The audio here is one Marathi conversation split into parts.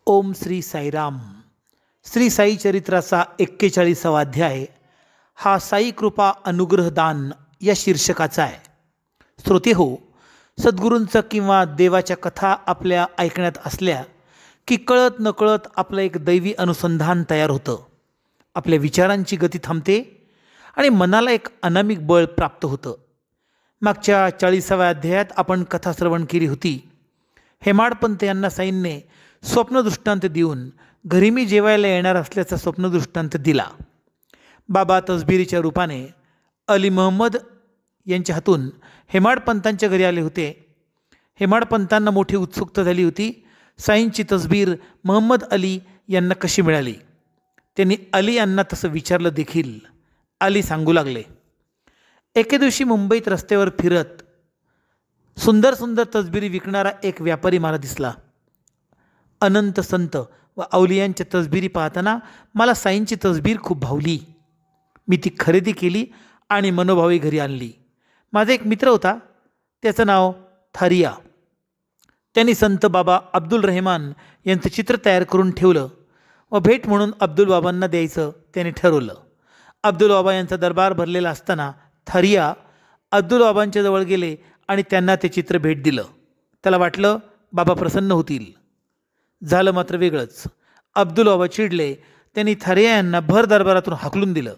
ओम श्री साईराम. श्री साई चरित्राचा 41वा अध्याय हा साई कृपा अनुग्रहदान या शीर्षकाचा आहे. श्रोते हो, सद्गुरूंचं किंवा देवाच्या कथा आपल्या ऐकण्यात असल्या की कळत नकळत आपलं एक दैवी अनुसंधान तयार होतं. आपल्या विचारांची गती थांबते आणि मनाला एक अनामिक बळ प्राप्त होतं. मागच्या 40व्या अध्यायात आपण कथा श्रवण केली होती. हेमाडपंत यांना साईंने स्वप्नदृष्टांत देऊन घरी मी जेवायला येणार असल्याचा स्वप्नदृष्टांत दिला. बाबा तसबिरीच्या रूपाने अली महम्मद यांच्या हातून हेमाडपंतांच्या घरी आले होते. हेमाडपंतांना मोठी उत्सुकता झाली होती. साईंची तसबीर महम्मद अली यांना कशी मिळाली. त्यांनी अली यांना तसं विचारलं देखील. अली सांगू लागले, एके दिवशी मुंबईत रस्त्यावर फिरत सुंदर सुंदर तसबिरी विकणारा एक व्यापारी मला दिसला. अनंत संत व अवलियांच्या तसबिरी पाहताना मला साईंची तसबीर खूप भावली. मी ती खरेदी केली आणि मनोभावी घरी आणली. माझा एक मित्र होता, त्याचं नाव थारिया. त्यांनी संत बाबा अब्दुल रहमान यांचं चित्र तयार करून ठेवलं व भेट म्हणून अब्दुल बाबांना द्यायचं त्याने ठरवलं. अब्दुल बाबा यांचा दरबार भरलेला असताना थारिया अब्दुल बाबांच्या जवळ गेले आणि त्यांना ते चित्र भेट दिलं. त्याला वाटलं बाबा प्रसन्न होतील. झालं मात्र वेगळंच. अब्दुल बाबा चिडले. त्यांनी थारिया यांना भर दरबारातून हाकलून दिलं.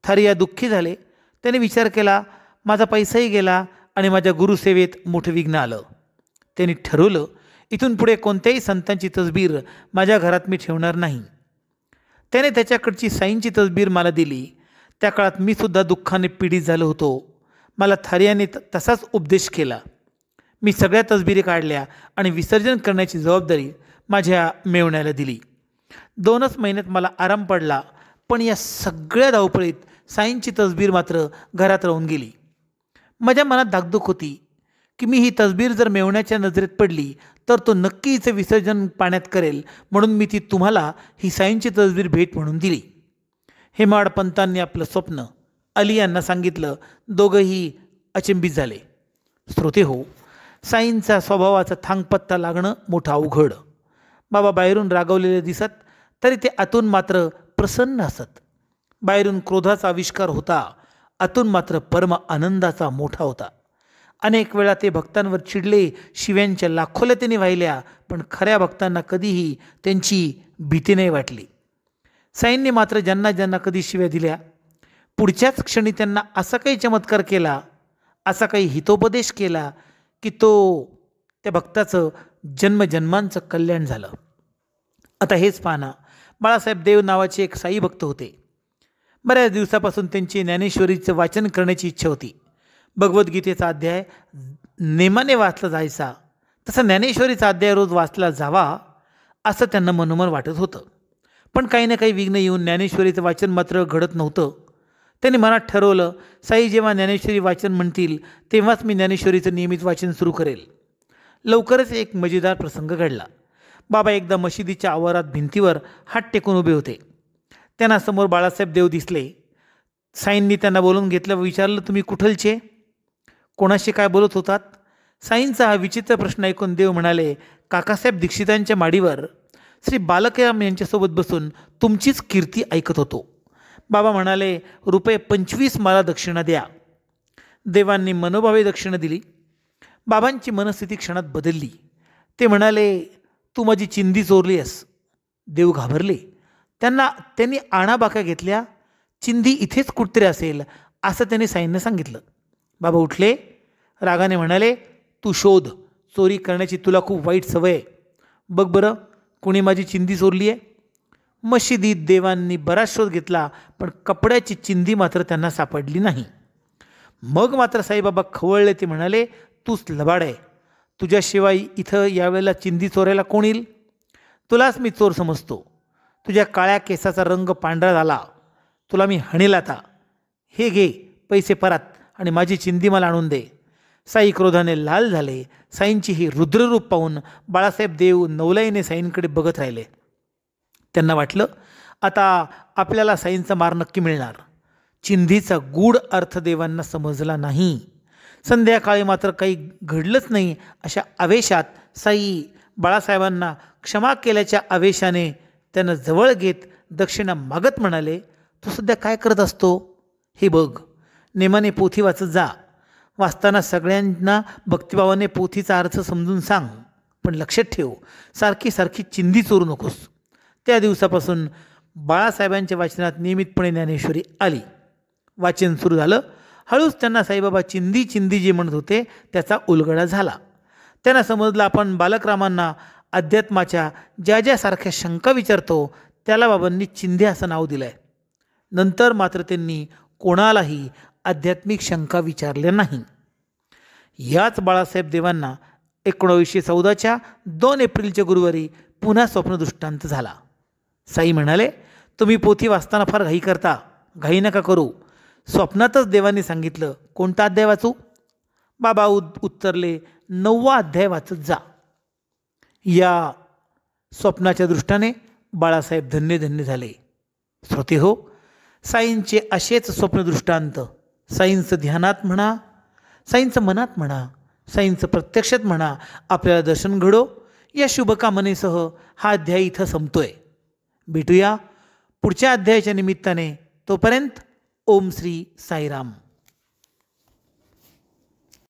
थारिया दुःखी झाले. त्याने विचार केला, माझा पैसाही गेला आणि माझ्या गुरुसेवेत मोठं विघ्न आलं. त्यांनी ठरवलं, इथून पुढे कोणत्याही संतांची तसबीर माझ्या घरात मी ठेवणार नाही. त्याने त्याच्याकडची साईंची तसबीर मला दिली. त्या काळात मी सुद्धा दुःखाने पीडित झालो होतो. मला थारियाने तसाच उपदेश केला. मी सगळ्या तसबिरी काढल्या आणि विसर्जन करण्याची जबाबदारी माझ्या मेवण्याला दिली. 2च महिन्यात मला आराम पडला. पण या सगळ्या धावपळीत साईंची तसबीर मात्र घरात राहून गेली. माझ्या मनात धाकधूक होती की मी ही तसबीर जर मेवण्याच्या नजरेत पडली तर तो नक्की हिचं विसर्जन पाण्यात करेल, म्हणून मी ती तुम्हाला ही साईंची तसबीर भेट म्हणून दिली. हेमाडपंतांनी आपलं स्वप्न अली यांना सांगितलं. दोघंही अचंबित झाले. श्रोते हो, साईंचा स्वभावाचा थांगपत्ता लागणं मोठं अवघड. बाबा बाहेरून रागवलेले दिसत तरी ते आतून मात्र प्रसन्न असत. बाहेरून क्रोधाचा आविष्कार होता, आतून मात्र परम आनंदाचा मोठा होता. अनेक वेळा ते भक्तांवर चिडले, शिव्यांच्या लाखोल्या त्यांनी वाहिल्या, पण खऱ्या भक्तांना कधीही त्यांची भीती नाही वाटली. साईंनी मात्र ज्यांना ज्यांना कधी शिव्या दिल्या, पुढच्याच क्षणी त्यांना असा काही चमत्कार केला, असा काही हितोपदेश केला की त्या भक्ताचं जन्मजन्मांचं कल्याण झालं. आता हेच पाहना, बाळासाहेब देव नावाचे एक साई भक्त होते. बऱ्याच दिवसापासून त्यांची ज्ञानेश्वरीचं वाचन करण्याची इच्छा होती. भगवद्गीतेचा अध्याय नेमाने वाचला जायचा, तसा ज्ञानेश्वरीचा अध्याय रोज वाचला जावा असं त्यांना मनोमन वाटत होतं. पण काही ना काही विघ्न येऊन ज्ञानेश्वरीचं वाचन मात्र घडत नव्हतं. त्यांनी मनात ठरवलं, साई जेव्हा ज्ञानेश्वरी वाचन म्हणतील तेव्हाच मी ज्ञानेश्वरीचं नियमित वाचन सुरू करेल. लवकरच एक मजेदार प्रसंग घडला. बाबा एकदा मशिदीच्या आवारात भिंतीवर हात टेकून उभे होते. त्यांना समोर बाळासाहेब देव दिसले. साईंनी त्यांना बोलून घेतलं व विचारलं, तुम्ही कुठलचे, कोणाशी काय बोलत होतात. साईंचा हा विचित्र प्रश्न ऐकून देव म्हणाले, काकासाहेब दीक्षितांच्या माडीवर श्री बालकराम यांच्यासोबत बसून तुमचीच कीर्ती ऐकत होतो. बाबा म्हणाले, ₹25 मला दक्षिणा द्या. देवांनी मनोभावे दक्षिणा दिली. बाबांची मनस्थिती क्षणात बदलली. ते म्हणाले, तू माझी चिंधी चोरली आहेस. देव घाबरले. त्यांनी आणाबाका घेतल्या. चिंधी इथेच कुठतरी असेल असं त्यांनी साईंना सांगितलं. बाबा उठले, रागाने म्हणाले, तू शोध. चोरी करण्याची तुला खूप वाईट सवय आहे. बघ बरं, कोणी माझी चिंधी चोरली आहे. मशिदीत देवांनी बराच शोध घेतला, पण कपड्याची चिंधी मात्र त्यांना सापडली नाही. मग मात्र साईबाबा खवळले. ते म्हणाले, तूच लबाड आहे. तुझ्याशिवाय इथं यावेळेला चिंधी चोरायला कोण येईल. तुलाच मी चोर समजतो. तुझ्या काळ्या केसाचा रंग पांढरा झाला. तुला मी हाणेल आता. हे घे पैसे परत आणि माझी चिंधी मला आणून दे. साई क्रोधाने लाल झाले. साईंची ही रुद्ररूप पाहून बाळासाहेब देव नवलाईने साईंकडे बघत राहिले. त्यांना वाटलं, आता आपल्याला साईंचा मार नक्की मिळणार. चिंधीचा गूढ अर्थ देवांना समजला नाही. संध्याकाळी मात्र काही घडलंच नाही. अशा आवेशात साई बाळासाहेबांना क्षमा केल्याच्या आवेशाने त्यानं जवळ घेत दक्षिणा मागत म्हणाले, तू सध्या काय करत असतो हे बघ. नेमाने पोथी वाचत जा. वाचताना सगळ्यांना भक्तिभावाने पोथीचा अर्थ समजून सांग. पण लक्षात ठेव, सारखी सारखी चिंधी चोरू नकोस. त्या दिवसापासून बाळासाहेबांच्या वाचनात नियमितपणे ज्ञानेश्वरी आली. वाचन सुरू झालं. हळूच त्यांना साईबाबा चिंदी चिंदी जे म्हणत होते त्याचा उलगडा झाला. त्यांना समजलं आपण बालकरामांना अध्यात्माच्या ज्या ज्यासारख्या शंका विचारतो त्याला बाबांनी चिंध्या असं नाव दिलं आहे. नंतर मात्र त्यांनी कोणालाही आध्यात्मिक शंका विचारल्या नाही. याच बाळासाहेब देवांना 1914च्या 2 एप्रिलच्या गुरुवारी पुन्हा स्वप्नदृष्टांत झाला. साई म्हणाले, तुम्ही पोथी वाचताना फार घाई करता. घाई नका करू. स्वप्नातच देवांनी सांगितलं, कोणता अध्याय वाचू? बाबा उत्तरले, 9वा अध्याय वाचत जा. या स्वप्नाच्या दृष्टाने बाळासाहेब धन्य धन्य झाले. श्रोते हो, साईंचे असेच स्वप्नदृष्टांत साईंचं ध्यानात म्हणा, साईंचं मनात म्हणा, साईंचं प्रत्यक्षात म्हणा आपल्याला दर्शन घडो या शुभकामनेसह हा अध्याय इथं संपतोय. भेटूया पुढच्या अध्यायाच्या निमित्ताने. तोपर्यंत ओम श्री साईराम.